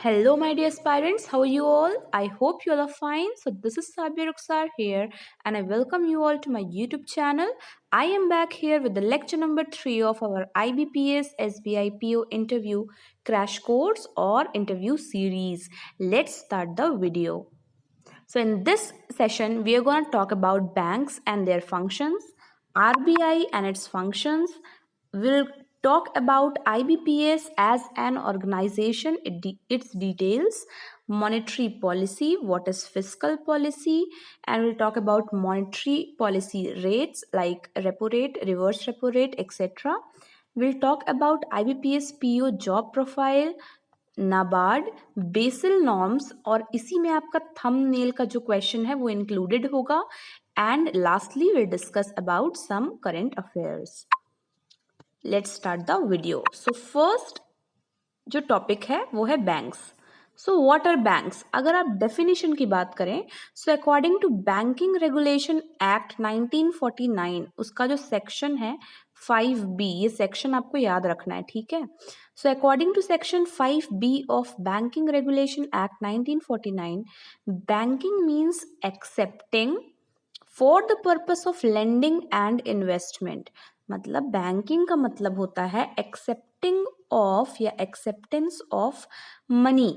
Hello, my dear aspirants. How are you all? I hope you all are fine. So, this is Sabir Rukhsar here, and I welcome you all to my YouTube channel. I am back here with the lecture number 3 of our IBPS SBI PO interview crash course or interview series. Let's start the video. So, in this session, we are going to talk about banks and their functions, RBI and its functions. We'll talk about IBPS as an organization, its details, monetary policy, what is fiscal policy, and we'll talk about monetary policy rates like repo rate, reverse repo rate, etc. We'll talk about IBPS PO job profile, NABARD BECIL norms और इसी में आपका thumbnail का जो question है वो included होगा and lastly will discuss about some current affairs. Let's start the video. So first जो टॉपिक है वो है banks. So what are banks? अगर आप डेफिनेशन की बात करें, so according to banking regulation act 1949, उसका जो सेक्शन है 5B, ये सेक्शन आपको याद रखना है, ठीक है. So according to section 5B of banking regulation act 1949, banking means accepting for the purpose of lending and investment. मतलब बैंकिंग का मतलब होता है एक्सेप्टिंग ऑफ या acceptance of money,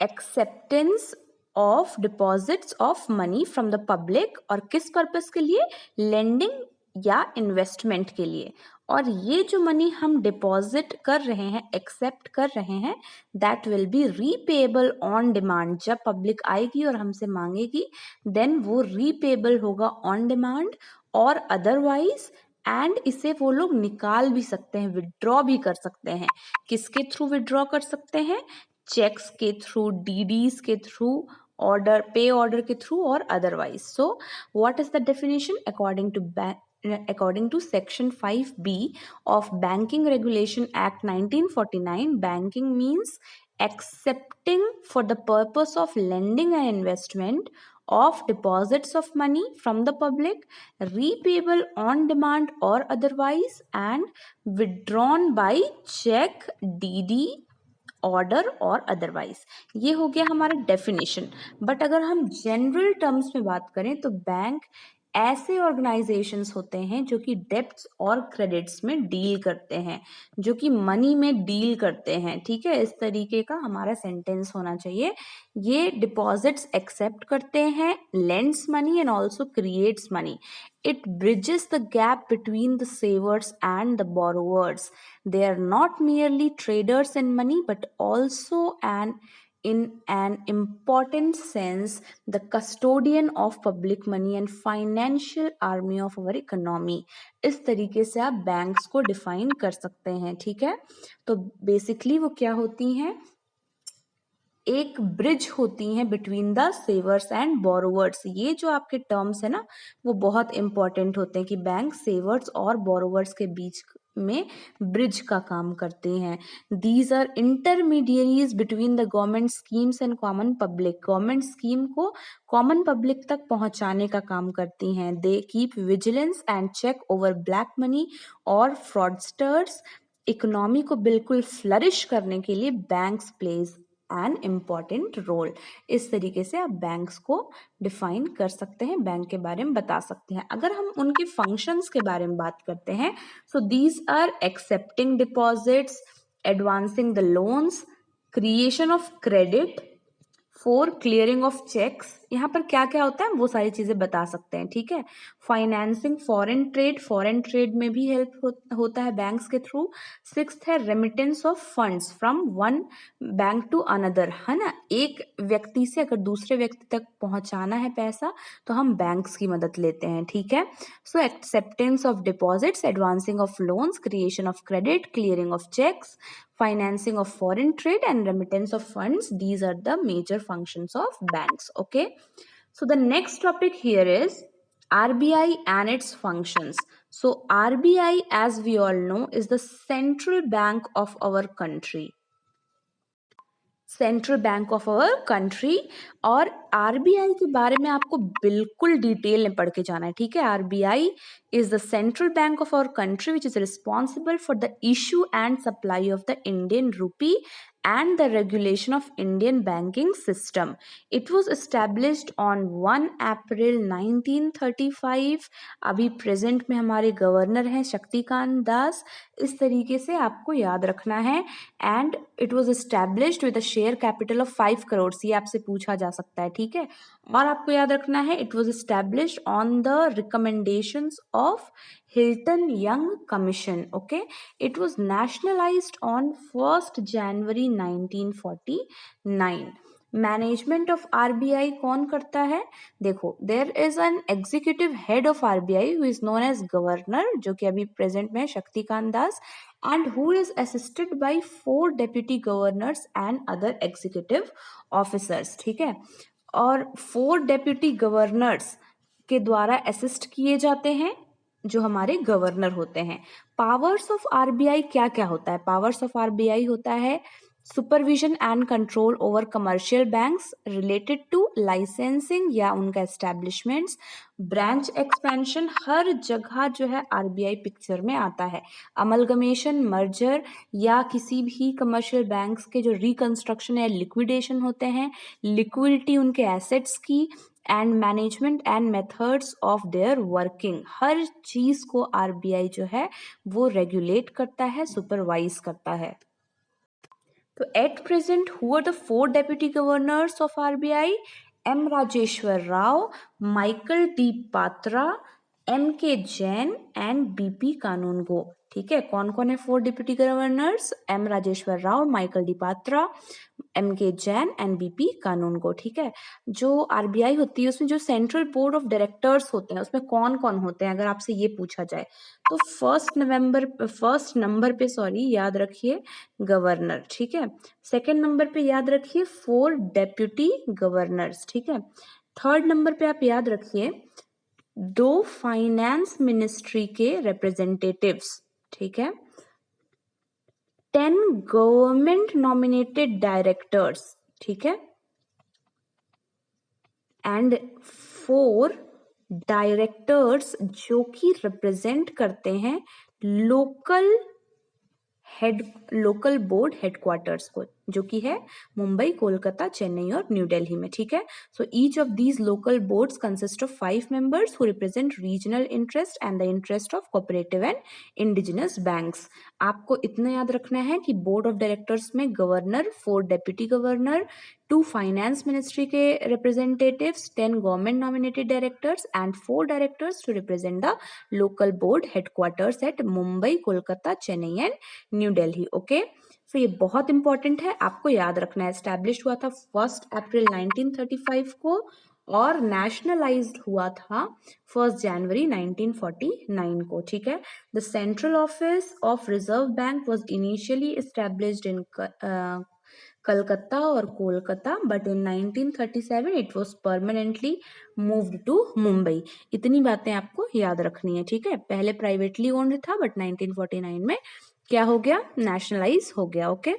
acceptance of deposits of money from the public. और किस purpose के लिए? लेंडिंग या इन्वेस्टमेंट के लिए. और ये जो मनी हम डिपॉजिट कर रहे हैं, एक्सेप्ट कर रहे हैं, that will be repayable on demand. जब पब्लिक आएगी और हमसे मांगेगी, देन वो रीपेएबल होगा ऑन डिमांड और अदरवाइज. एंड इसे वो लोग निकाल भी सकते हैं, विड्रॉ भी कर सकते हैं. किसके थ्रू विड्रॉ कर सकते हैं? चेक्स के थ्रू, डीडीज के थ्रू, ऑर्डर, पे ऑर्डर के थ्रू और otherwise. So what is the definition according to section 5B of banking regulation act 1949? Banking means accepting for the purpose of lending and investment of deposits of money from the public, repayable on demand or otherwise, and withdrawn by check, DD, order और otherwise. ये हो गया हमारा definition. But अगर हम general terms में बात करें तो बैंक ऐसे ऑर्गेनाइजेशंस होते हैं जो कि डेब्ट्स और क्रेडिट्स में डील करते हैं, जो कि मनी में डील करते हैं, ठीक है. इस तरीके का हमारा सेंटेंस होना चाहिए. ये डिपॉजिट्स एक्सेप्ट करते हैं, lends money and also creates money. It bridges the gap between the savers and the borrowers. They are not merely traders in money, but also in an important sense, the custodian of public money and financial army of our economy. इस तरीके से आप banks को define कर सकते हैं, ठीक है. तो बेसिकली वो क्या होती हैं? एक ब्रिज होती हैं बिटवीन द सेवर्स एंड बोरोवर्स. ये जो आपके टर्म्स है ना, वो बहुत इंपॉर्टेंट होते हैं कि बैंक सेवर्स और बोरोवर्स के बीच में ब्रिज का काम करते हैं. These are intermediaries between the government schemes and common public. Government scheme को कॉमन पब्लिक तक पहुंचाने का काम करती हैं. They keep vigilance and check over black money और फ्रॉडस्टर्स. इकोनॉमी को बिल्कुल फ्लरिश करने के लिए banks plays an important role. इस तरीके से आप बैंक्स को डिफाइन कर सकते हैं, बैंक के बारे में बता सकते हैं. अगर हम उनके फंक्शंस के बारे में बात करते हैं, so these are accepting deposits, advancing the loans, creation of credit, for clearing of cheques. यहाँ पर क्या क्या होता है वो सारी चीजें बता सकते हैं, ठीक है. Financing foreign trade, foreign trade में भी हेल्प होता है बैंक्स के थ्रू. सिक्स्थ है remittance of funds from one bank to another, है ना. एक व्यक्ति से अगर दूसरे व्यक्ति तक पहुंचाना है पैसा तो हम बैंक्स की मदद लेते हैं, ठीक है. So acceptance of deposits, advancing of loans, creation of credit, clearing of cheques, financing of foreign trade and remittance of funds. These are the major functions of banks. Okay, so the next topic here is RBI and its functions. So RBI, as we all know, is the central bank of our country. Central bank of our country. और RBI के बारे में आपको बिल्कुल detail में पढ़ के जाना है, ठीक है। RBI is the central bank of our country which is responsible for the issue and supply of the Indian rupee and the regulation of Indian banking system. It was established on 1 April 1935. अभी present में हमारे governor हैं शक्तिकांत दास। इस तरीके से आपको याद रखना है। And it was established with a share capital of 5 crore. ये आपसे पूछा जा सकता है, ठीक है। और आपको याद रखना है it was established on the recommendations of Hilton Young Commission. Okay, it was nationalized on 1st January 1949. Management of RBI कौन करता है? देखो, there is an executive head of RBI who is known as governor, जो कि अभी present में Shaktikanta Das, and who is assisted by 4 deputy governors and other executive officers. ठीक है। और 4 deputy governors के द्वारा असिस्ट किए जाते हैं जो हमारे गवर्नर होते हैं। पावर्स ऑफ आरबीआई क्या क्या होता है? पावर्स ऑफ आरबीआई होता है supervision and control over commercial banks related to licensing या उनका एस्टेब्लिशमेंट्स, ब्रांच एक्सपेंशन, हर जगह जो है आरबीआई पिक्चर में आता है। अमलगमेशन, मर्जर या किसी भी कमर्शियल बैंक्स के जो रिकंस्ट्रक्शन या लिक्विडेशन होते हैं, लिक्विडिटी उनके एसेट्स की, and management and methods of their working, हर चीज को आरबीआई जो है वो रेगुलेट करता है, सुपरवाइज करता है। तो at present who are the 4 deputy governors of RBI? M Rajeshwar Rao, Michael D Patra, M K Jain and BP कानूनगो। ठीक है, कौन कौन है 4 deputy governors? M Rajeshwar Rao, Michael D Patra, M K Jain and BP कानूनगो। ठीक है, जो आरबीआई होती है उसमें जो सेंट्रल बोर्ड ऑफ डायरेक्टर्स होते हैं उसमें कौन कौन होते हैं अगर आपसे ये पूछा जाए तो फर्स्ट नंबर पे याद रखिए गवर्नर। ठीक है, सेकंड नंबर पे याद रखिए 4 डेप्यूटी गवर्नर्स। ठीक है, थर्ड नंबर पे आप याद रखिए 2 फाइनेंस मिनिस्ट्री के रिप्रेजेंटेटिव्स। ठीक है, 10 गवर्नमेंट नॉमिनेटेड डायरेक्टर्स। ठीक है, एंड 4 डायरेक्टर्स जो कि रिप्रेजेंट करते हैं लोकल बोर्ड हेडक्वार्टर्स को, जो कि है मुंबई, कोलकाता, चेन्नई और न्यू दिल्ली में। ठीक है, so each of these local boards consist of 5 members who represent regional interest and the interest of cooperative and indigenous banks. आपको इतना याद रखना है कि बोर्ड ऑफ डायरेक्टर्स में governor, 4 deputy governor, 2 finance ministry के representatives, 10 government nominated directors and 4 directors to represent the local board headquarters at Mumbai, Kolkata, Chennai and New Delhi. Okay, so ये बहुत इंपॉर्टेंट है, आपको याद रखना है। एस्टैब्लिश हुआ था 1 अप्रैल 1935 को और नेशनलाइज्ड हुआ था 1 जनवरी 1949 को। ठीक है, the central office of Reserve Bank was initially established in Calcutta और Kolkata, but in 1937 it was permanently moved to Mumbai. इतनी बातें आपको याद रखनी है। ठीक है, पहले प्राइवेटली ओन्ड था बट 1949 में क्या हो गया? नेशनलाइज हो गया। ओके,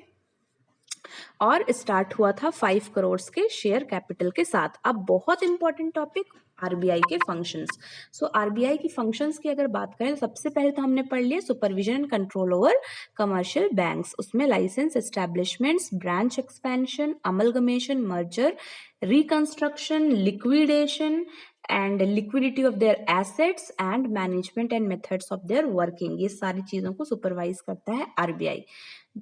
और स्टार्ट हुआ था 5 करोड़ के शेयर कैपिटल के साथ। अब बहुत इंपॉर्टेंट टॉपिक आरबीआई के फंक्शंस। सो आरबीआई की फंक्शंस की अगर बात करें तो सबसे पहले तो हमने पढ़ लिया supervision and control over commercial banks. उसमें licence, establishments, branch expansion, amalgamation, merger, reconstruction, liquidation and liquidity of their assets and management and methods of their working, ये सारी चीजों को सुपरवाइज करता है आरबीआई।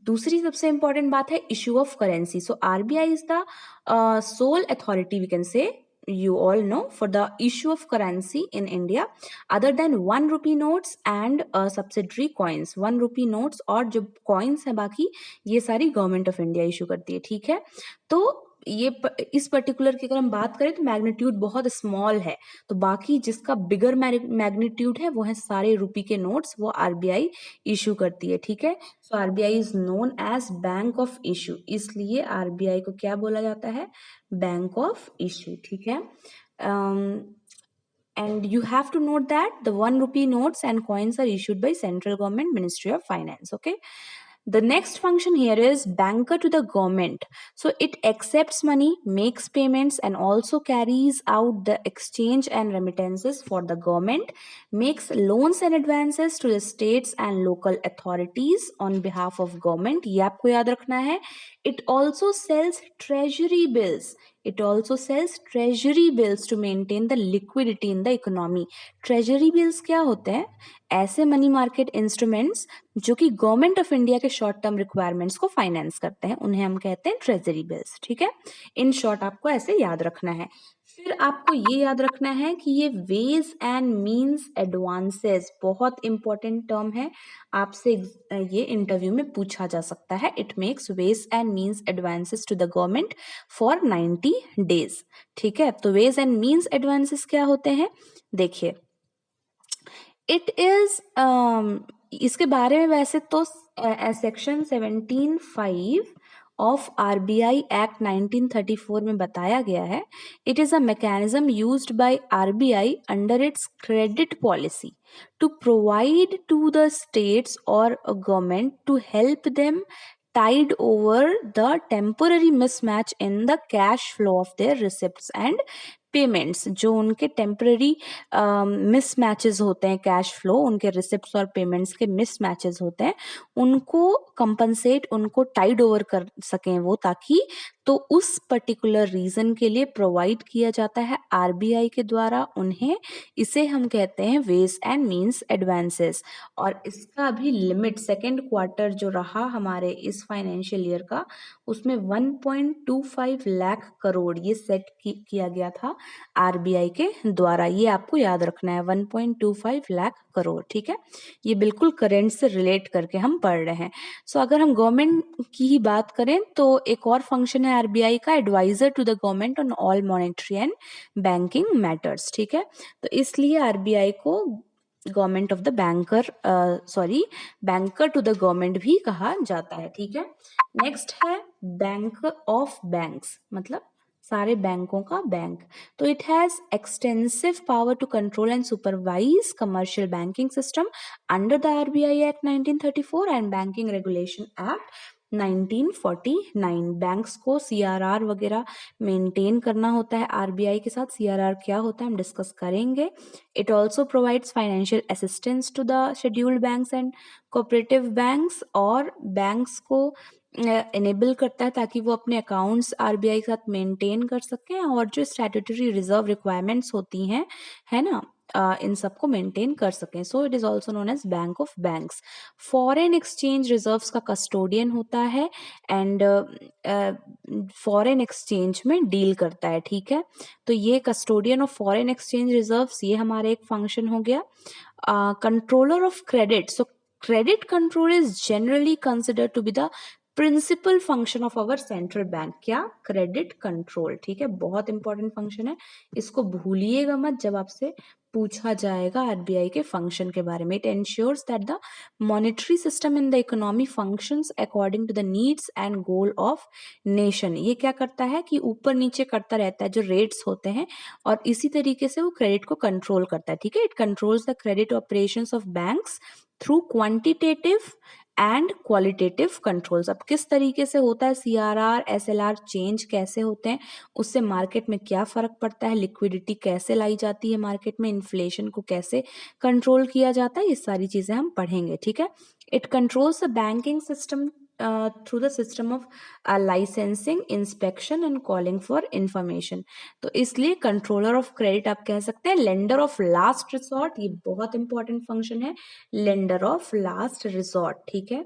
दूसरी सबसे इंपॉर्टेंट बात है issue of currency. So RBI is the sole authority, we can say, you all know, for the issue of currency in India other than 1 rupee notes and subsidiary coins। 1 rupee notes और जो coins है बाकी ये सारी government of India issue करती है। ठीक है, तो ये इस पर्टिकुलर की अगर हम बात करें तो मैग्नीट्यूड बहुत स्मॉल है, तो बाकी जिसका बिगर मैग्नीट्यूड है वो है सारे रुपी के नोट्स, वो आरबीआई इशू करती है। ठीक है, so RBI is known as bank of issue, इसलिए आरबीआई को क्या बोला जाता है? Bank of issue. ठीक है, and you have to note that the 1 rupee notes and coins are issued by central government ministry of finance. Okay, The next function here is banker to the government. So it accepts money, makes payments, and also carries out the exchange and remittances for the government, makes loans and advances to the states and local authorities on behalf of government. ये आपको याद रखना है. It also sells treasury bills. It also sells treasury bills to maintain the liquidity in the economy. Treasury bills क्या होते हैं? ऐसे money market instruments जो कि गवर्नमेंट ऑफ इंडिया के शॉर्ट टर्म रिक्वायरमेंट्स को फाइनेंस करते हैं, उन्हें हम कहते हैं ट्रेजरी बिल्स. ठीक है, इन शॉर्ट आपको ऐसे याद रखना है. फिर आपको ये याद रखना है कि ये वेज एंड मींस एडवांसेस बहुत इंपॉर्टेंट टर्म है, आपसे ये इंटरव्यू में पूछा जा सकता है. It makes ways and means advances to the government for 90 days. ठीक है, तो वेज एंड मींस एडवांसेस क्या होते हैं, देखिए. इट इज इसके बारे में वैसे तो सेक्शन 17(5) ऑफ आरबीआई एक्ट 1934 में बताया गया है. It is a mechanism used by RBI under its credit policy to provide to the states और government to help them tide over the temporary mismatch in the cash flow of their receipts and payments. जो उनके temporary मिसमैचेस होते हैं, cash flow, उनके receipts और payments के मिसमैचेस होते हैं, उनको कंपनसेट, उनको टाइड ओवर कर सकें वो, ताकि तो उस पर्टिकुलर रीजन के लिए प्रोवाइड किया जाता है आरबीआई के द्वारा उन्हें. इसे हम कहते हैं वेज एंड मींस एडवांसेस. और इसका भी लिमिट सेकेंड क्वार्टर जो रहा हमारे इस फाइनेंशियल ईयर का, उसमें 1.25 लाख करोड़ ये सेट किया गया था आरबीआई के द्वारा. ये आपको याद रखना है, 1.25 लाख करोड़. ठीक है, ये बिल्कुल करेंट से रिलेट करके हम पढ़ रहे हैं. सो अगर हम गवर्नमेंट की ही बात करें तो एक और फंक्शन है आरबीआई का, adviser to the government on all monetary and banking matters. ठीक है, तो इसलिए आरबीआई को government of the banker banker to the government भी कहा जाता है. ठीक है, नेक्स्ट है बैंक ऑफ बैंक्स, मतलब सारे बैंकों का बैंक. तो it has extensive power to control and supervise commercial banking system under the RBI act 1934 and banking regulation act 1949. Banks को सीआरआर वगैरह मेंटेन करना होता है आरबीआई के साथ. सीआरआर क्या होता है हम डिस्कस करेंगे. It also provides financial assistance to the scheduled banks and cooperative banks, और बैंक्स को इनेबल करता है ताकि वो अपने अकाउंट्स आरबीआई के साथ मेंटेन कर सकें, और जो स्टैट्यूटरी रिजर्व रिक्वायरमेंट्स होती हैं, है ना, इन सबको मेंटेन कर सकें. So it is also known as bank of banks. Foreign exchange reserves का कस्टोडियन होता है एंड फॉरेन एक्सचेंज में डील करता है. ठीक है, तो ये custodian of foreign exchange reserves, ये हमारा एक फंक्शन हो गया. Controller of credit. So credit control is generally considered to be the principal function of our central bank. क्या? Credit control. ठीक है, बहुत इंपॉर्टेंट फंक्शन है, इसको भूलिएगा मत जब आपसे पूछा जाएगा आरबीआई के फंक्शन के बारे में. It ensures that the monetary system in the economy functions according to the needs and goal of nation. ये क्या करता है कि ऊपर नीचे करता रहता है जो रेट्स होते हैं, और इसी तरीके से वो क्रेडिट को कंट्रोल करता है. ठीक है, it controls the credit operations of banks through quantitative and qualitative controls. अब किस तरीके से होता है सीआरआर एसएलआर चेंज कैसे होते हैं, उससे मार्केट में क्या फर्क पड़ता है, लिक्विडिटी कैसे लाई जाती है मार्केट में, इन्फ्लेशन को कैसे कंट्रोल किया जाता है, ये सारी चीजें हम पढ़ेंगे. ठीक है, it controls the banking system through the system of licensing, inspection and calling for information. तो इसलिए कंट्रोलर ऑफ क्रेडिट आप कह सकते हैं. लेंडर ऑफ लास्ट रिसोर्ट, ये बहुत इंपॉर्टेंट फंक्शन है, लेंडर ऑफ लास्ट रिसोर्ट. ठीक है,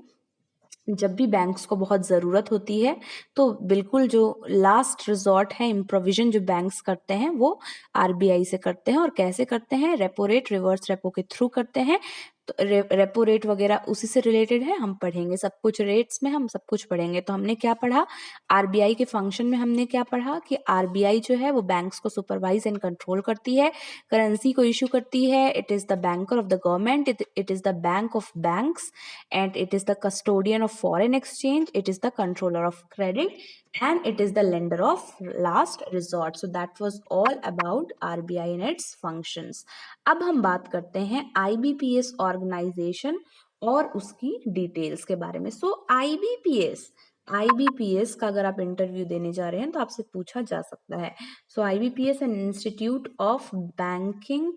जब भी बैंक्स को बहुत ज़रूरत होती है तो बिल्कुल जो लास्ट रिजॉर्ट है, इम्प्रोविजन जो बैंक्स करते हैं वो आरबीआई से करते हैं. और कैसे करते हैं? रेपो रेट, रिवर्स रेपो के थ्रू करते हैं. तो रेपो रेट वगैरह उसी से रिलेटेड है, हम पढ़ेंगे सब कुछ, रेट्स में हम सब कुछ पढ़ेंगे. तो हमने क्या पढ़ा आरबीआई के फंक्शन में, हमने क्या पढ़ा कि आरबीआई जो है वो बैंक्स को सुपरवाइज एंड कंट्रोल करती है, करेंसी को इशू करती है. It is the banker of the government, it is the bank of banks, and it is the custodian of foreign exchange, it is the controller of credit, and it is the lender of last resort. So that was all about RBI and its functions. अब हम बात करते हैं IBPS organization और उसकी details के बारे में। सो आईबीपीएस का अगर आप इंटरव्यू देने जा रहे हैं तो आपसे पूछा जा सकता है। So IBPS an institute of banking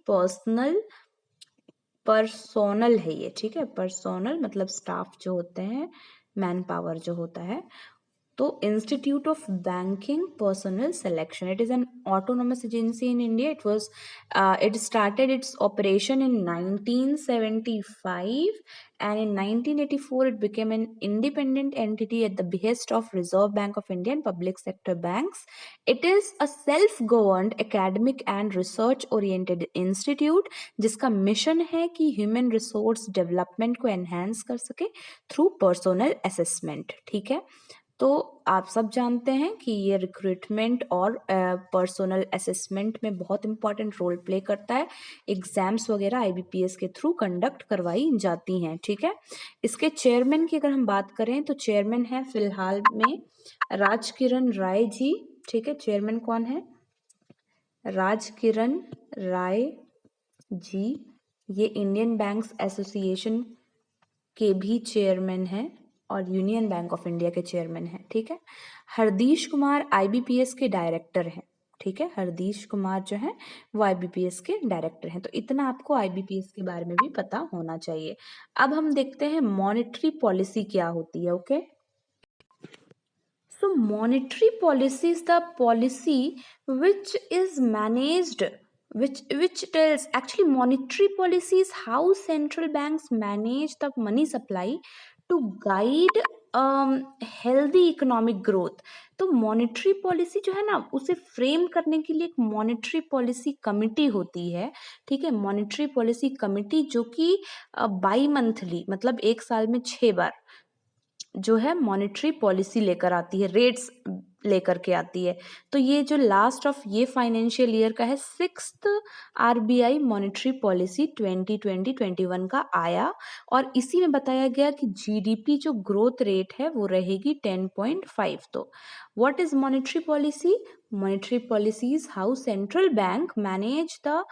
personnel है ये, ठीक है। पर्सोनल मतलब स्टाफ जो होते हैं, मैन पावर जो होता है। तो institute of banking personal selection, it is an autonomous agency in India. It started its operation in 1975 and in 1984 it became an independent entity at the behest of Reserve Bank of India and public sector banks. It is a self governed academic and research oriented institute जिसका mission है कि human resource development को enhance कर सके through personal assessment, ठीक है। तो आप सब जानते हैं कि ये रिक्रूटमेंट और पर्सनल असेसमेंट में बहुत इंपॉर्टेंट रोल प्ले करता है। एग्जाम्स वगैरह आईबीपीएस के थ्रू कंडक्ट करवाई जाती हैं, ठीक है। इसके चेयरमैन की अगर हम बात करें तो चेयरमैन है फिलहाल में राजकिरण राय जी, ठीक है। चेयरमैन कौन है? राजकिरण राय जी। ये इंडियन बैंक्स एसोसिएशन के भी चेयरमैन हैं और यूनियन बैंक ऑफ इंडिया के चेयरमैन हैं, ठीक है। हरदीश कुमार आईबीपीएस के डायरेक्टर हैं, ठीक है। हरदीश कुमार जो है वो आईबीपीएस के डायरेक्टर हैं। तो इतना आपको आईबीपीएस के बारे में भी पता होना चाहिए। अब हम देखते हैं मॉनेटरी पॉलिसी क्या होती है, okay. So monetary policy is the policy which is managed, which tells, actually monetary policy is how central banks manage the money supply to guide healthy economic growth. तो मॉनेटरी पॉलिसी जो है ना उसे frame करने के लिए एक monetary policy committee होती है, ठीक है। मॉनेटरी पॉलिसी कमिटी जो कि बाई मंथली मतलब एक साल में 6 बार जो है मॉनेटरी पॉलिसी लेकर आती है, रेट्स लेकर के आती है। तो ये जो लास्ट ऑफ ये फाइनेंशियल ईयर का है 6th आरबीआई मॉनेटरी पॉलिसी 2020-21 का आया और इसी में बताया गया कि जीडीपी जो ग्रोथ रेट है वो रहेगी 10.5। तो what is monetary policy? Monetary policy is how central bank manage the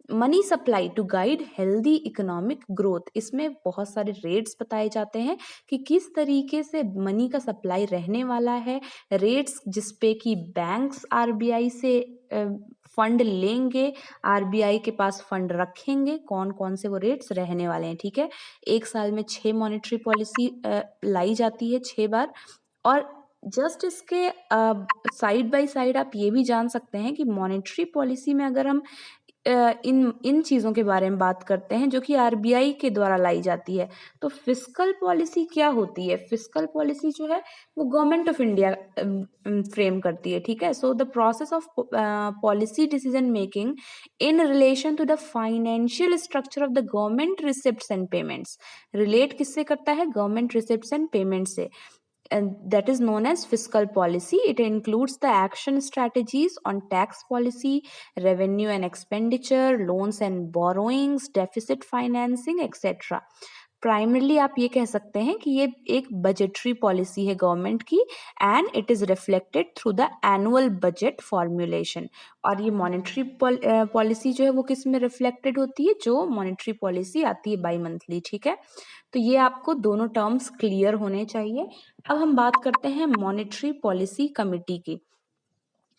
money supply to guide healthy economic growth. इसमें बहुत सारे रेट्स बताए जाते हैं कि किस तरीके से मनी का सप्लाई रहने वाला है, रेट्स जिसपे कि बैंक्स आरबीआई से फंड लेंगे, आरबीआई के पास फंड रखेंगे, कौन कौन से वो रेट्स रहने वाले हैं, ठीक है। एक साल में 6 मॉनेटरी पॉलिसी लाई जाती है, 6 बार। और जस्ट इसके साइड बाय साइड आप ये भी जान सकते हैं कि मॉनेटरी पॉलिसी में अगर हम इन चीज़ों के बारे में बात करते हैं जो कि आरबीआई के द्वारा लाई जाती है। तो फिस्कल पॉलिसी क्या होती है? फिस्कल पॉलिसी जो है वो गवर्नमेंट ऑफ इंडिया फ्रेम करती है, ठीक है। So the process of policy decision making in relation to the financial structure of the government receipts and payments, relate किससे करता है? गवर्नमेंट रिसिप्ट्स एंड पेमेंट से। And that is known as fiscal policy. It includes the action strategies on tax policy, revenue and expenditure, loans and borrowings, deficit financing, etc. Primarily आप ये कह सकते हैं कि ये एक बजटरी पॉलिसी है गवर्नमेंट की and it is reflected through the annual budget formulation. और ये मॉनेटरी पॉलिसी जो है वो किस में रिफ्लेक्टेड होती है? जो मॉनेटरी पॉलिसी आती है बाई मंथली, ठीक है। तो ये आपको दोनों टर्म्स क्लियर होने चाहिए। अब हम बात करते हैं मॉनेटरी पॉलिसी कमिटी की।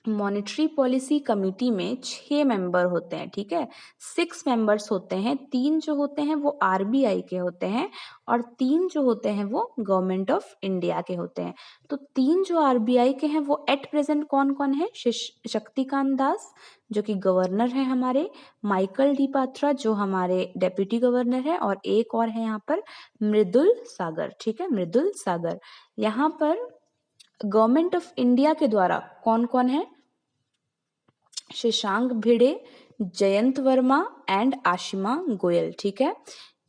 मॉनेटरी पॉलिसी कमिटी में 6 मेंबर होते हैं, ठीक है। 6 मेंबर्स होते हैं, 3 जो होते हैं वो आरबीआई के होते हैं और 3 जो होते हैं वो गवर्नमेंट ऑफ इंडिया के होते हैं। तो 3 जो आरबीआई के हैं वो एट प्रेजेंट कौन कौन है? शक्तिकांत दास जो कि गवर्नर है हमारे, माइकल डी पात्रा जो हमारे डेप्यूटी गवर्नर है, और एक और है यहाँ पर मृदुल सागर, ठीक है। मृदुल सागर। यहाँ पर गवर्नमेंट ऑफ इंडिया के द्वारा कौन कौन है? शशांक भिड़े, जयंत वर्मा एंड आशिमा गोयल, ठीक है।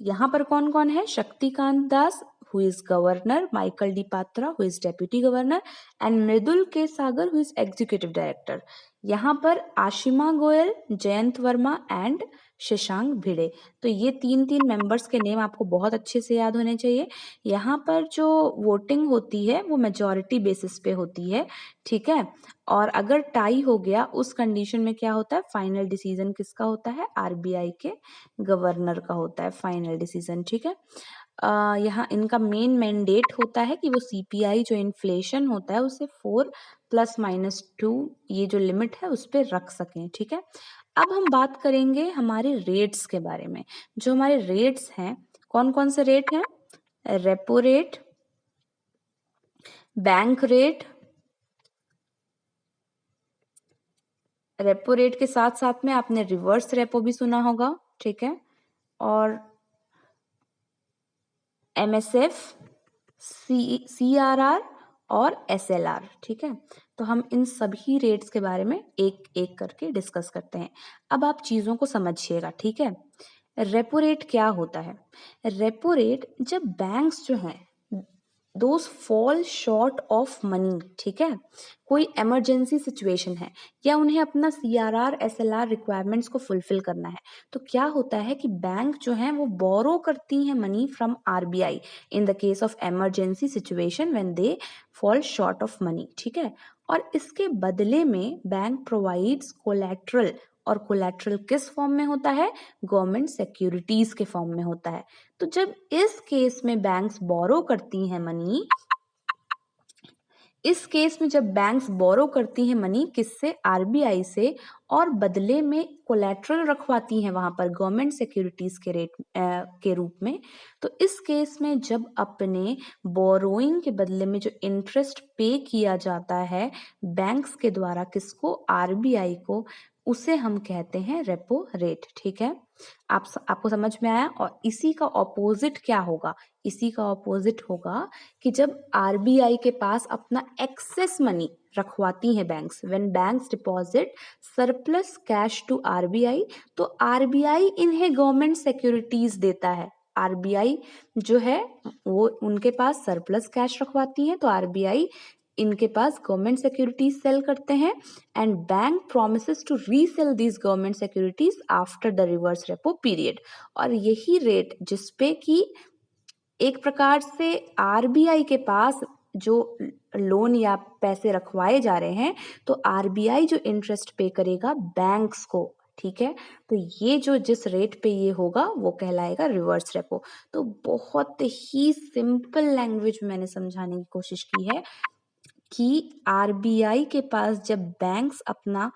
यहाँ पर कौन कौन है? Shaktikanta Das who is governor, Michael D. Patra who is deputy governor and मृदुल के सागर who is executive director। यहाँ पर आशिमा गोयल, जयंत वर्मा एंड शशांक भिड़े। तो ये 3 मेंबर्स के नेम आपको बहुत अच्छे से याद होने चाहिए। यहाँ पर जो वोटिंग होती है वो मेजॉरिटी बेसिस पे होती है, ठीक है। और अगर टाई हो गया उस कंडीशन में क्या होता है? फाइनल डिसीजन किसका होता है? आरबीआई के गवर्नर का होता है फाइनल डिसीजन, ठीक है। यहाँ इनका मेन मैंडेट होता है कि वो सीपीआई जो इन्फ्लेशन होता है उसे 4 ± 2 ये जो लिमिट है उस पर रख सकें, ठीक है। अब हम बात करेंगे हमारे रेट्स के बारे में। जो हमारे रेट्स हैं, कौन कौन से रेट हैं? Repo rate, bank rate, repo rate के साथ साथ में आपने रिवर्स रेपो भी सुना होगा, ठीक है, और एमएसएफ, सीआरआर और एसएलआर, ठीक है। तो हम इन सभी रेट्स के बारे में एक एक करके डिस्कस करते हैं। अब आप चीज़ों को समझिएगा, ठीक है। रेपो रेट क्या होता है? रेपो रेट जब बैंक्स जो हैं those fall short of money, ठीक है, कोई इमरजेंसी सिचुएशन है या उन्हें अपना सीआरआर एसएलआर रिक्वायरमेंट्स को फुलफिल करना है, तो क्या होता है कि बैंक जो है वो बोरो करती हैं money from RBI in the case of emergency situation when they fall short of money, ठीक है। और इसके बदले में बैंक प्रोवाइड्स कोलैटरल, और कोलैटरल किस फॉर्म में होता है? गवर्नमेंट सिक्योरिटीज के फॉर्म में होता है। तो जब इस केस में बैंक्स बोरो करती हैं मनी, इस केस में जब बैंक्स बोरो करती हैं मनी किससे? आरबीआई से, और बदले में कोलैटरल रखवाती हैं वहां पर गवर्नमेंट सिक्योरिटीज के रेट के रूप में, तो इस केस में जब अपने बोरोइंग के बदले में जो इंटरेस्ट पे किया जाता है बैंक्स के द्वारा किसको? आरबीआई को, उसे हम कहते हैं रेपो रेट, ठीक है। आपको समझ में आया? और इसी का ऑपोजिट क्या होगा? इसी का ऑपोजिट होगा कि जब आरबीआई के पास अपना एक्सेस मनी रखवाती हैं banks, when banks deposit surplus cash to RBI, तो आरबीआई इन्हें गवर्नमेंट सिक्योरिटीज देता है। आरबीआई जो है वो उनके पास सरप्लस कैश रखवाती है, तो आरबीआई इनके पास गवर्नमेंट सिक्योरिटीज सेल करते हैं, and bank promises to resell these government securities after the reverse repo period. और यही रेट जिसपे कि एक प्रकार से आरबीआई के पास जो लोन या पैसे रखवाए जा रहे हैं, तो आरबीआई जो इंटरेस्ट पे करेगा बैंक्स को, ठीक है। तो ये जो जिस रेट पे ये होगा वो कहलाएगा रिवर्स रेपो। तो बहुत ही सिंपल लैंग्वेज में मैंने समझाने की कोशिश की है कि आरबीआई के पास जब बैंक्स अपना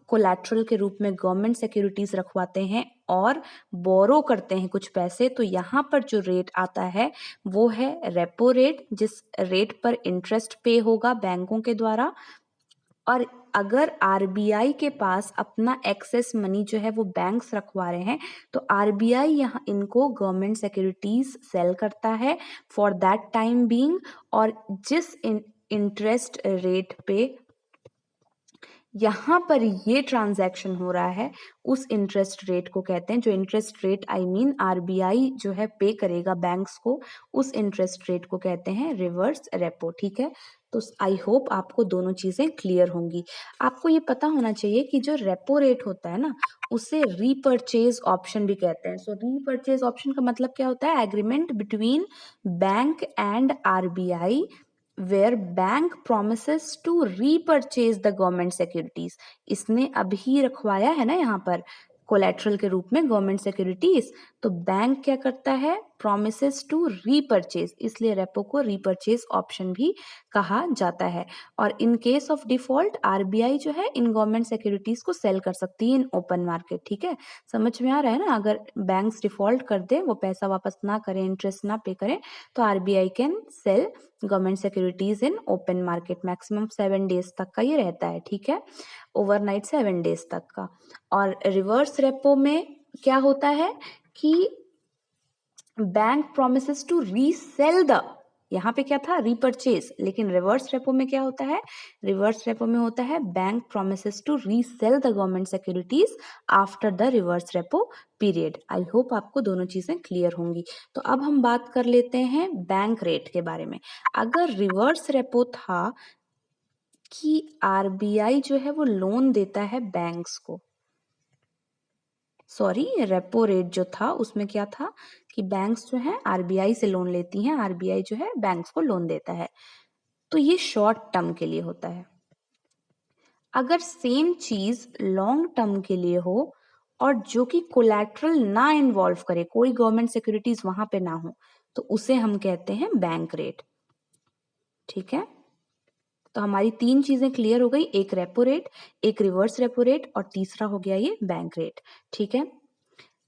कोलैटरल के रूप में गवर्नमेंट सिक्योरिटीज रखवाते हैं और बोरो करते हैं कुछ पैसे, तो यहाँ पर जो रेट आता है वो है रेपो रेट, जिस रेट पर इंटरेस्ट पे होगा बैंकों के द्वारा। और अगर आरबीआई के पास अपना एक्सेस मनी जो है वो बैंक्स रखवा रहे हैं, तो आरबीआई यहाँ इनको गवर्नमेंट सिक्योरिटीज सेल करता है फॉर दैट टाइम बीइंग, और जिस इंटरेस्ट रेट पे यहाँ पर ये ट्रांजैक्शन हो रहा है उस इंटरेस्ट रेट को कहते हैं, जो interest rate I mean RBI जो है पे करेगा बैंक्स को, उस इंटरेस्ट रेट को कहते हैं रिवर्स रेपो, ठीक है। तो आई होप आपको दोनों चीजें क्लियर होंगी। आपको ये पता होना चाहिए कि जो रेपो रेट होता है ना, उसे रीपर्चेज ऑप्शन भी कहते हैं। सो रीपर्चेज ऑप्शन का मतलब क्या होता है? Agreement between bank and RBI where bank promises to repurchase the government securities। इसने अभी रखवाया है ना यहाँ पर कोलेट्रल के रूप में गवर्नमेंट सिक्योरिटीज, तो बैंक क्या करता है? प्रोमिसेस टू रीपरचेज, इसलिए रेपो को रीपरचेज ऑप्शन भी कहा जाता है। और in case of default RBI जो है इन गवर्नमेंट सिक्योरिटीज को सेल कर सकती है इन ओपन मार्केट, ठीक है। समझ में आ रहा है ना? अगर बैंक्स डिफॉल्ट कर दे, वो पैसा वापस ना करें, इंटरेस्ट ना पे करें, तो RBI can sell government securities in open market. Maximum 7 days तक का ये रहता है, ठीक है, ओवरनाइट 7 डेज तक का। और रिवर्स रेपो में क्या होता है कि bank promises to resell the, यहाँ पे क्या था? रीपरचेज, लेकिन रिवर्स रेपो में क्या होता है? रिवर्स रेपो में होता है bank promises to resell the government securities after the reverse repo period. I hope आपको दोनों चीजें क्लियर होंगी। तो अब हम बात कर लेते हैं बैंक रेट के बारे में। अगर रिवर्स रेपो था कि आरबीआई जो है वो लोन देता है बैंक्स को, सॉरी, रेपो रेट जो था उसमें क्या था कि बैंक्स जो है आरबीआई से लोन लेती हैं, आरबीआई जो है बैंक्स को लोन देता है, तो ये शॉर्ट टर्म के लिए होता है। अगर सेम चीज लॉन्ग टर्म के लिए हो और जो कि कोलैटरल ना इन्वॉल्व करे, कोई गवर्नमेंट सिक्योरिटीज वहां पे ना हो, तो उसे हम कहते हैं बैंक रेट। ठीक है, तो हमारी 3 चीजें क्लियर हो गई, एक रेपो रेट, एक रिवर्स रेपो रेट और तीसरा हो गया ये बैंक रेट। ठीक है,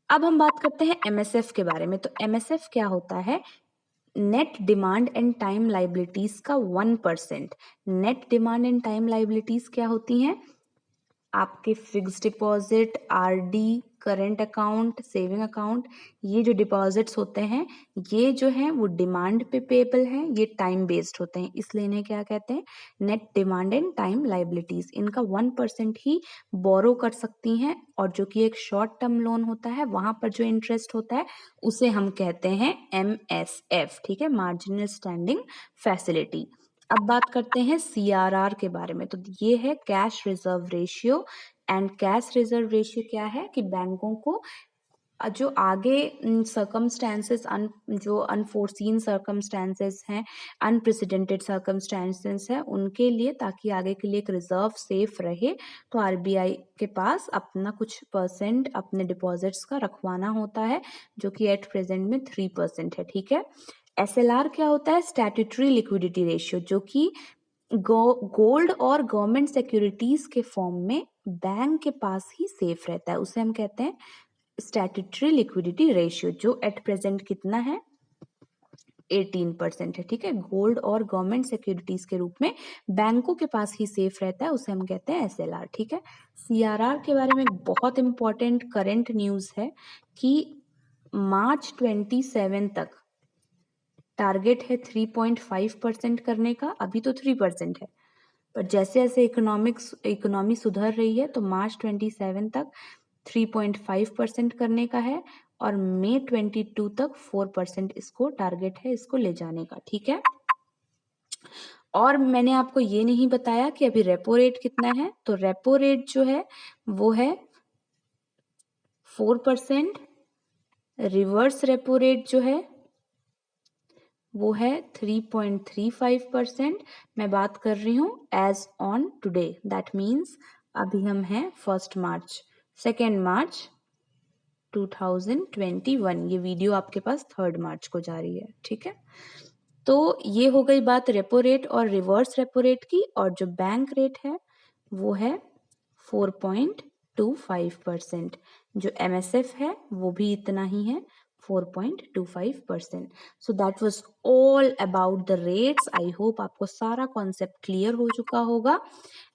अब हम बात करते हैं एमएसएफ के बारे में। तो एमएसएफ क्या होता है? Net demand and time liabilities का 1%। Net demand and time liabilities क्या होती हैं? आपके fixed deposit, RD, current account, saving account, ये जो डिपॉजिट्स होते हैं ये जो है वो डिमांड पे पेबल हैं, ये टाइम बेस्ड होते हैं, इसलिए इन्हें क्या कहते हैं? Net demand and time liabilities. इनका 1% ही बोरो कर सकती हैं, और जो कि एक शॉर्ट टर्म लोन होता है वहां पर जो इंटरेस्ट होता है उसे हम कहते हैं MSF। ठीक है, मार्जिनल स्टैंडिंग फैसिलिटी। अब बात करते हैं CRR के बारे में। तो ये है cash reserve ratio. And cash reserve ratio क्या है कि बैंकों को जो आगे सर्कमस्टेंसेस जो अनफोर्सीन सर्कमस्टेंसेस हैं, अनप्रेसिडेंटेड सर्कमस्टेंसेस हैं, उनके लिए, ताकि आगे के लिए एक रिजर्व सेफ रहे, तो RBI के पास अपना कुछ परसेंट अपने डिपॉजिट्स का रखवाना होता है, जो कि एट प्रेजेंट में 3% है। ठीक है, SLR क्या होता है? स्टैट्यूटरी लिक्विडिटी रेशियो, जो कि गोल्ड और गवर्नमेंट सिक्योरिटीज के फॉर्म में बैंक के पास ही सेफ रहता है, उसे हम कहते हैं स्टैट्यूटरी लिक्विडिटी रेशियो, जो एट प्रेजेंट कितना है? 18% है। ठीक है, गोल्ड और गवर्नमेंट सिक्योरिटीज के रूप में बैंकों के पास ही सेफ रहता है, उसे हम कहते हैं SLR। ठीक है, CRR के बारे में बहुत इंपॉर्टेंट करंट न्यूज है कि मार्च 27 तक टारगेट है 3.5% करने का। अभी तो 3% है, पर जैसे जैसे इकोनॉमी सुधर रही है तो मार्च 27 तक 3.5% करने का है, और मई 22 तक 4% इसको टारगेट है, इसको ले जाने का। ठीक है, और मैंने आपको ये नहीं बताया कि अभी रेपो रेट कितना है। तो रेपो रेट जो है वो है 4%। रिवर्स रेपो रेट जो है वो है 3.35%। मैं बात कर रही हूँ as on today, that means अभी हम हैं 1 मार्च, 2 मार्च 2021। ये वीडियो आपके पास 3 मार्च को जा रही है। ठीक है, तो ये हो गई बात रेपो रेट और रिवर्स रेपो रेट की, और जो बैंक रेट है वो है 4.25%। जो MSF है वो भी इतना ही है, 4.25%। So that was all about the rates. I hope आपको सारा कॉन्सेप्ट क्लियर हो चुका होगा,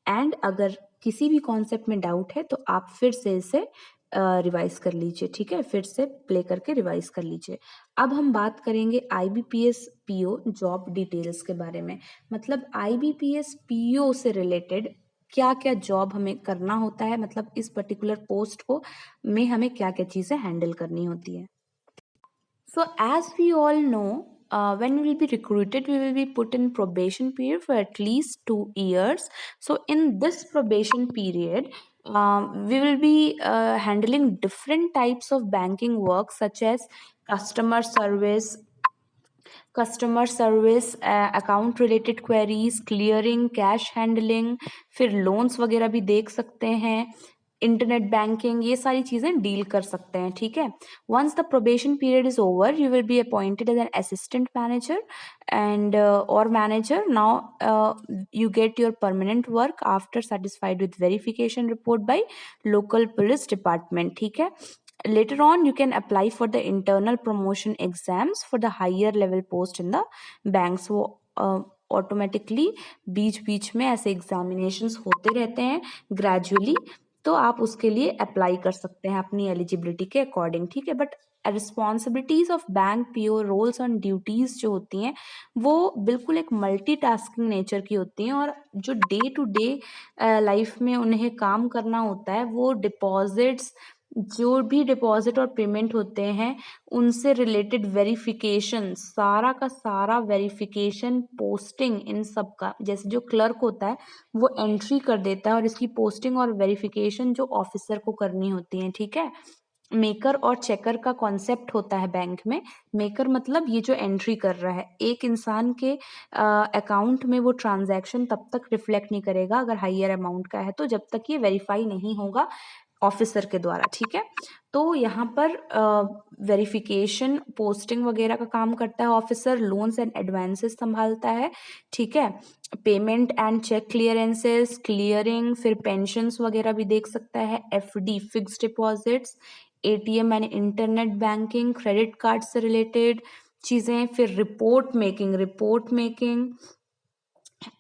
एंड अगर किसी भी कॉन्सेप्ट में डाउट है तो आप फिर से इसे रिवाइज कर लीजिए। ठीक है, फिर से प्ले करके रिवाइज कर लीजिए। अब हम बात करेंगे IBPS PO जॉब डिटेल्स के बारे में। मतलब IBPS PO से रिलेटेड क्या क्या जॉब हमें करना होता है, मतलब इस पर्टिकुलर पोस्ट को में हमें क्या क्या चीजें हैंडल करनी होती है। So as we all know, when we will be recruited, we will be put in probation period for at least 2 years. So in this probation period, we will be handling different types of banking work, such as customer service, account related queries, clearing, cash handling, फिर loans वगैरह भी देख सकते हैं, internet banking, ये सारी चीजें deal कर सकते हैं। ठीक है, once the probation period is over, you will be appointed as an assistant manager and or manager. Now you get your permanent work after satisfied with verification report by local police department. ठीक है, later on you can apply for the internal promotion exams for the higher level post in the banks. वो automatically बीच बीच में ऐसे examinations होते रहते हैं gradually, तो आप उसके लिए अप्लाई कर सकते हैं अपनी एलिजिबिलिटी के अकॉर्डिंग। ठीक है, but responsibilities of bank PO roles and duties जो होती हैं वो बिल्कुल एक मल्टीटास्किंग नेचर की होती हैं, और जो डे टू डे लाइफ में उन्हें काम करना होता है वो डिपॉजिट्स, जो भी डिपॉजिट और पेमेंट होते हैं उनसे रिलेटेड वेरिफिकेशन, सारा का सारा वेरिफिकेशन, पोस्टिंग, इन सब का, जैसे जो क्लर्क होता है वो एंट्री कर देता है और इसकी पोस्टिंग और वेरिफिकेशन जो ऑफिसर को करनी होती है। ठीक है, मेकर और चेकर का कॉन्सेप्ट होता है बैंक में। मेकर मतलब ये जो एंट्री कर रहा है, एक इंसान के अकाउंट में वो ट्रांजैक्शन तब तक रिफ्लेक्ट नहीं करेगा अगर हाइयर अमाउंट का है, तो जब तक ये वेरीफाई नहीं होगा ऑफिसर के द्वारा, ठीक है। तो यहाँ पर वेरिफिकेशन, पोस्टिंग वगैरह का काम करता है ऑफिसर, लोन्स एंड एडवांसेस संभालता है, ठीक है। Payment and cheque clearances, clearing, फिर पेंशन्स वगैरह भी देख सकता है, FD fixed deposits, ATM and internet banking, credit card से रिलेटेड चीज़ें, फिर रिपोर्ट मेकिंग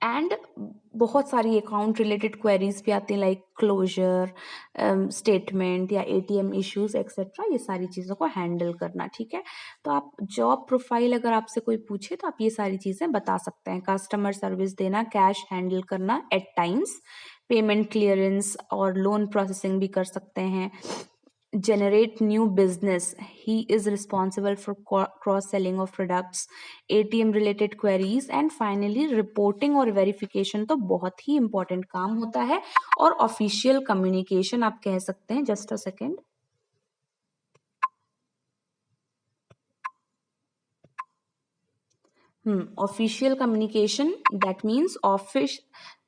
एंड बहुत सारी अकाउंट रिलेटेड क्वेरीज भी आती हैं, लाइक क्लोजर, स्टेटमेंट या एटीएम इश्यूज एक्सेट्रा, ये सारी चीज़ों को हैंडल करना, ठीक है। तो आप जॉब प्रोफाइल अगर आपसे कोई पूछे तो आप ये सारी चीज़ें बता सकते हैं, कस्टमर सर्विस देना, कैश हैंडल करना एट टाइम्स, पेमेंट क्लियरेंस और लोन प्रोसेसिंग भी कर सकते हैं, generate new business, he is responsible for cross selling of products, ATM related queries, and finally reporting और verification तो बहुत ही important काम होता है, और official communication आप कह सकते हैं। just a second, official communication that means office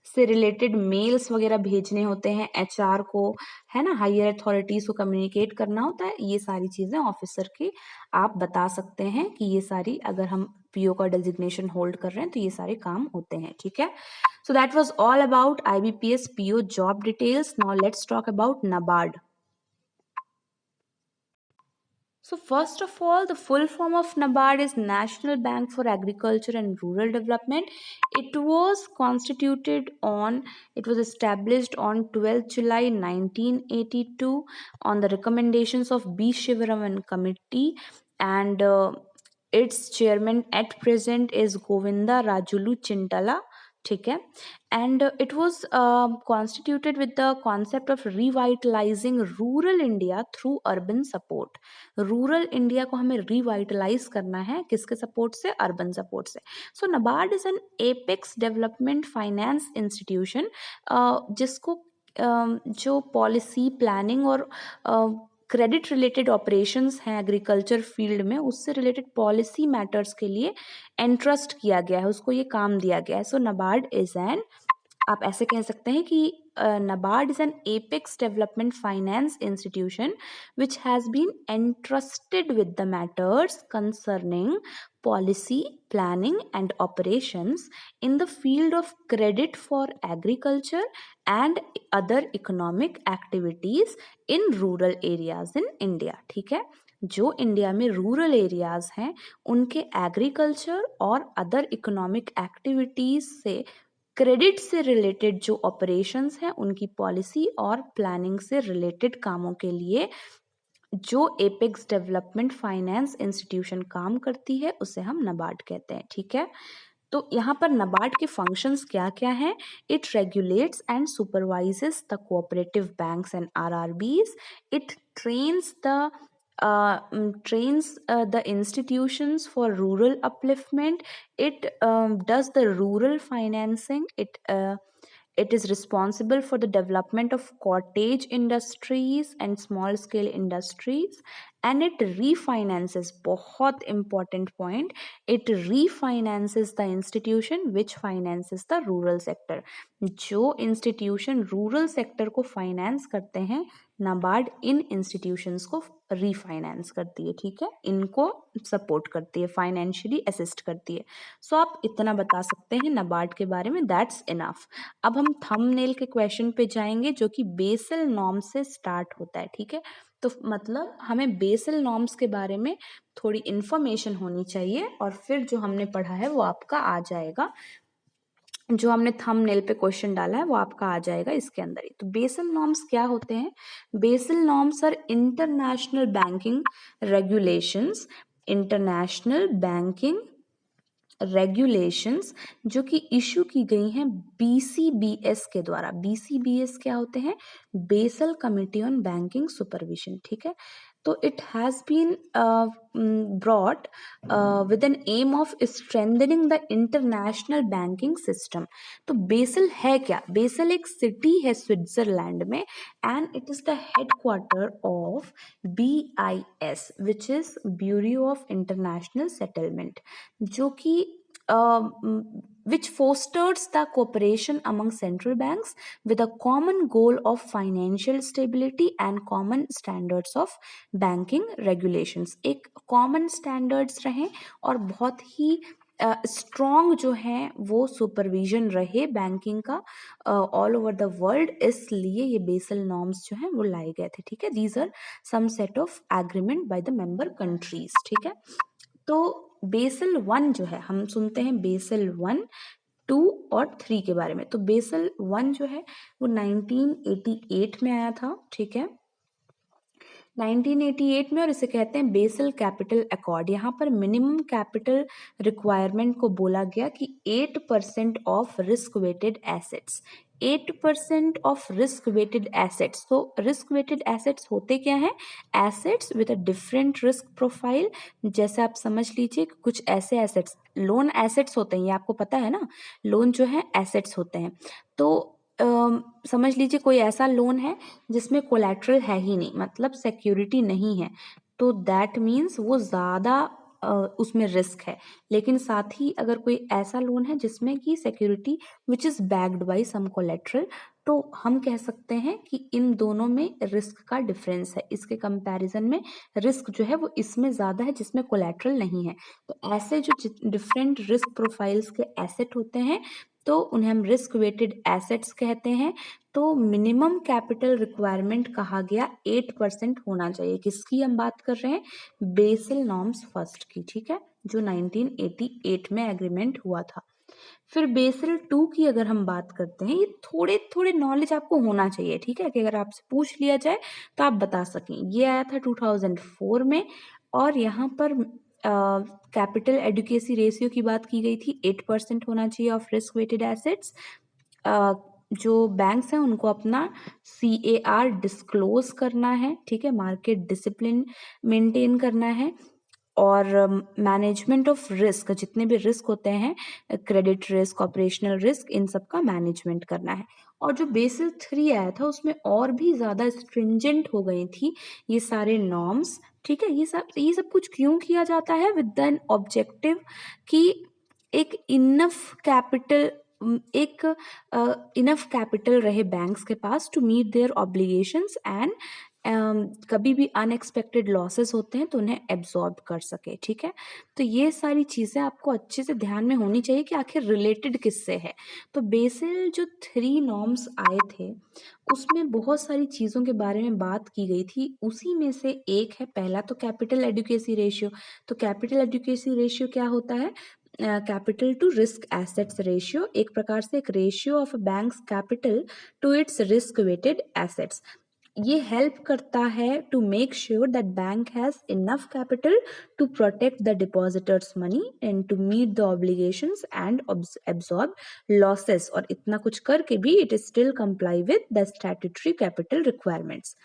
से रिलेटेड मेल्स वगैरह भेजने होते हैं एचआर को, है ना, हायर अथॉरिटीज को कम्युनिकेट करना होता है, ये सारी चीजें ऑफिसर की आप बता सकते हैं कि ये सारी, अगर हम पीओ का डेजिग्नेशन होल्ड कर रहे हैं तो ये सारे काम होते हैं, ठीक है। So that was all about IBPS PO job details. Now let's talk about NABARD. So first of all, the full form of NABARD is National Bank for Agriculture and Rural Development. It was established on 12th July 1982 on the recommendations of B. Shivaraman Committee, and its chairman at present is Govinda Rajulu Chintala. ठीक है, and it was constituted with the concept of revitalising rural India through urban support. Rural India को हमें revitalise करना है, किसके support से? Urban support से। So NABARD is an apex development finance institution, जिसको जो पॉलिसी प्लानिंग और क्रेडिट रिलेटेड ऑपरेशंस हैं एग्रीकल्चर फील्ड में, उससे रिलेटेड पॉलिसी मैटर्स के लिए एंट्रस्ट किया गया है, उसको ये काम दिया गया है। सो नबार्ड इज एन, आप ऐसे कह सकते हैं कि NABARD is an apex development finance institution which has been entrusted with the matters concerning policy, planning and operations in the field of credit for agriculture and other economic activities in rural areas in India। ठीक है, जो India में rural areas हैं उनके agriculture और other economic activities से, credit से related जो ऑपरेशंस हैं उनकी पॉलिसी और प्लानिंग से रिलेटेड कामों के लिए जो एपेक्स डेवलपमेंट फाइनेंस इंस्टीट्यूशन काम करती है उसे हम नबार्ड कहते हैं, ठीक है। तो यहाँ पर नबार्ड के फंक्शंस क्या क्या हैं? It regulates and supervises the cooperative banks and RRBs, it trains the institutions for rural upliftment, it does the rural financing, it is responsible for the development of cottage industries and small scale industries, and it refinances, बहुत important point, it refinances the institution which finances the rural sector। जो institution rural sector को finance करते हैं, नाबार्ड इन institutions को refinance करती है, ठीक है, इनको सपोर्ट करती है, फाइनेंशियली असिस्ट करती है। सो आप इतना बता सकते हैं नाबार्ड के बारे में, दैट्स इनफ। अब हम थंबनेल के क्वेश्चन पे जाएंगे जो कि बेसल नॉर्म्स से स्टार्ट होता है, ठीक है। तो मतलब हमें बेसल नॉर्म्स के बारे में थोड़ी इन्फॉर्मेशन होनी चाहिए और फिर जो हमने पढ़ा है वो आपका आ जाएगा, जो हमने थंबनेल पे क्वेश्चन डाला है वो आपका आ जाएगा इसके अंदर ही। तो बेसल नॉर्म्स क्या होते हैं? Basel norms are international banking regulations, international banking regulations जो कि इशू की गई हैं बीसीबीएस के द्वारा। बीसीबीएस क्या होते हैं? Basel committee on banking supervision, ठीक है। तो it has been brought with an aim of strengthening the international banking system. तो बेसल है क्या? बेसल एक सिटी है स्विट्जरलैंड में, and it is the headquarter of BIS which is bureau of international settlement, जो कि which fosters the cooperation among central banks with a common goal of financial stability and common standards of banking regulations। एक common standards रहें और बहुत ही strong जो है वो supervision रहे बैंकिंग का ऑल ओवर द वर्ल्ड, इसलिए ये बेसल नॉर्म्स जो हैं वो लाए गए थे। ठीक है, these are some set of agreement by the member countries. ठीक है, तो बेसल 1 जो है, हम सुनते हैं बेसल 1, 2 और 3 के बारे में। तो बेसल 1 जो है वो 1988 में आया था। ठीक है, 1988 में, और इसे कहते हैं बेसल कैपिटल अकॉर्ड। यहाँ पर मिनिमम कैपिटल रिक्वायरमेंट को बोला गया कि 8% of risk weighted assets, 8% of risk weighted assets. तो रिस्क वेटेड एसेट्स होते क्या हैं? Assets with a different risk profile. जैसे आप समझ लीजिए कुछ ऐसे एसेट्स, लोन एसेट्स होते हैं, ये आपको पता है ना, लोन जो है एसेट्स होते हैं। तो समझ लीजिए कोई ऐसा लोन है जिसमें कोलैटरल है ही नहीं, मतलब सिक्योरिटी नहीं है, तो दैट मीन्स वो ज़्यादा उसमें रिस्क है। लेकिन साथ ही अगर कोई ऐसा लोन है जिसमें कि security which is backed by some collateral, तो हम कह सकते हैं कि इन दोनों में रिस्क का डिफरेंस है। इसके कंपैरिजन में रिस्क जो है वो इसमें ज़्यादा है जिसमें कोलैटरल नहीं है। तो ऐसे जो डिफरेंट रिस्क प्रोफाइल्स के एसेट होते हैं तो उन्हें हम रिस्क वेटेड एसेट्स कहते हैं। तो मिनिमम कैपिटल रिक्वायरमेंट कहा गया 8% होना चाहिए। किसकी हम बात कर रहे हैं? बेसल नॉर्म्स फर्स्ट की। ठीक है, जो 1988 में एग्रीमेंट हुआ था। फिर बेसल 2 की अगर हम बात करते हैं, ये थोड़े थोड़े नॉलेज आपको होना चाहिए। ठीक है, कि अगर आपसे पूछ लिया जाए तो आप बता सकें। ये आया था 2004 में, और यहाँ पर कैपिटल एडुकेसी रेशियो की बात की गई थी। 8% होना चाहिए ऑफ रिस्क वेटेड एसेट्स। जो बैंक्स हैं उनको अपना CAR डिस्क्लोज करना है। ठीक है, मार्केट डिसिप्लिन मेंटेन करना है, और मैनेजमेंट ऑफ रिस्क, जितने भी रिस्क होते हैं, क्रेडिट रिस्क, ऑपरेशनल रिस्क, इन सब का मैनेजमेंट करना है। और जो बेसल 3 आया था उसमें और भी ज़्यादा स्ट्रिंजेंट हो गई थी ये सारे नॉर्म्स। ठीक है, ये सब कुछ क्यों किया जाता है? विद एन ऑब्जेक्टिव कि एक इनफ कैपिटल रहे बैंक्स के पास to meet their obligations, and कभी भी अनएक्सपेक्टेड लॉसेस होते हैं तो उन्हें एब्जॉर्ब कर सके। ठीक है, तो ये सारी चीज़ें आपको अच्छे से ध्यान में होनी चाहिए कि आखिर रिलेटेड किससे है। तो बेसल जो 3 नॉर्म्स आए थे उसमें बहुत सारी चीज़ों के बारे में बात की गई थी। उसी में से एक है, पहला तो कैपिटल एडुकेसी रेशियो। तो कैपिटल एडुकेसी रेशियो क्या होता है? Capital to risk assets ratio, एक प्रकार से एक ratio of banks capital to its risk weighted assets. ये हेल्प करता है to make sure that bank has enough capital to protect the depositors money and to meet the obligations and absorb losses. और इतना कुछ करके भी it is still comply with the statutory capital requirements.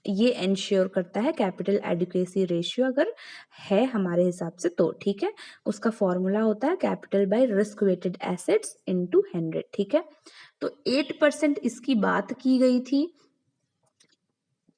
ये ensure करता है capital adequacy ratio अगर है हमारे हिसाब से तो। ठीक है, उसका फॉर्मूला होता है capital by risk weighted assets into 100। ठीक है, तो 8% इसकी बात की गई थी।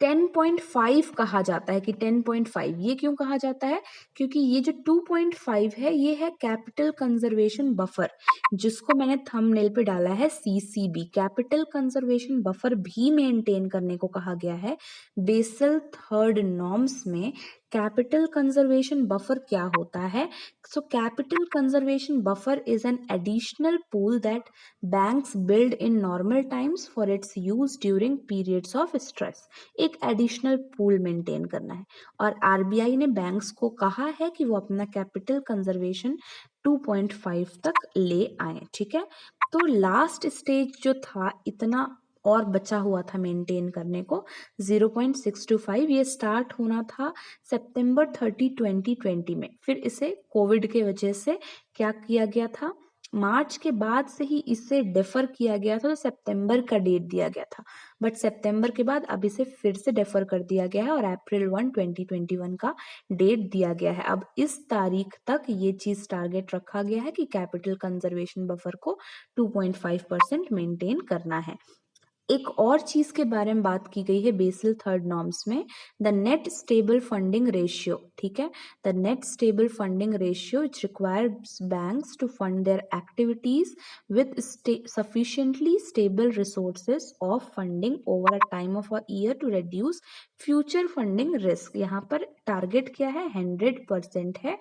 10.5 कहा जाता है कि 10.5 ये क्यों कहा जाता है? क्योंकि ये जो 2.5 है ये है कैपिटल कंजर्वेशन बफर, जिसको मैंने थंबनेल पे डाला है CCB। कैपिटल कंजर्वेशन बफर भी मेंटेन करने को कहा गया है बेसल 3rd नॉर्म्स में। कैपिटल कंजर्वेशन बफर क्या होता है? So capital conservation buffer is an additional pool that banks build in normal times for its use during periods of stress. एक एडिशनल पूल मेंटेन करना है, और RBI ने banks को कहा है कि वो अपना कैपिटल कंजर्वेशन 2.5 तक ले आए। ठीक है, तो लास्ट स्टेज जो था, इतना और बचा हुआ था मेंटेन करने को, 0.625। ये स्टार्ट होना था सितंबर 30, 2020 में। फिर इसे कोविड के वजह से क्या किया गया था? मार्च के बाद से ही इसे डेफर किया गया था, तो सितंबर का डेट दिया गया था, बट सितंबर के बाद अब इसे फिर से डेफर कर दिया गया है और अप्रैल 1, 2021 का डेट दिया गया है। अब इस तारीख तक ये चीज टारगेट रखा गया है कि कैपिटल कंजर्वेशन बफर को 2.5% मेंटेन करना है। एक और चीज के बारे में बात की गई है बेसल थर्ड नॉर्म्स में, the net stable funding ratio, ठीक है। The net stable funding ratio it requires banks to fund their activities with sufficiently stable resources of funding over a time of a year to reduce future funding risk। यहाँ पर target क्या है, 100% है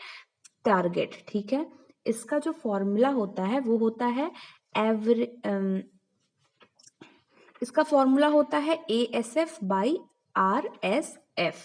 target, ठीक है। इसका जो formula होता है वो होता है एवरेज, इसका फॉर्मूला होता है ASF by RSF,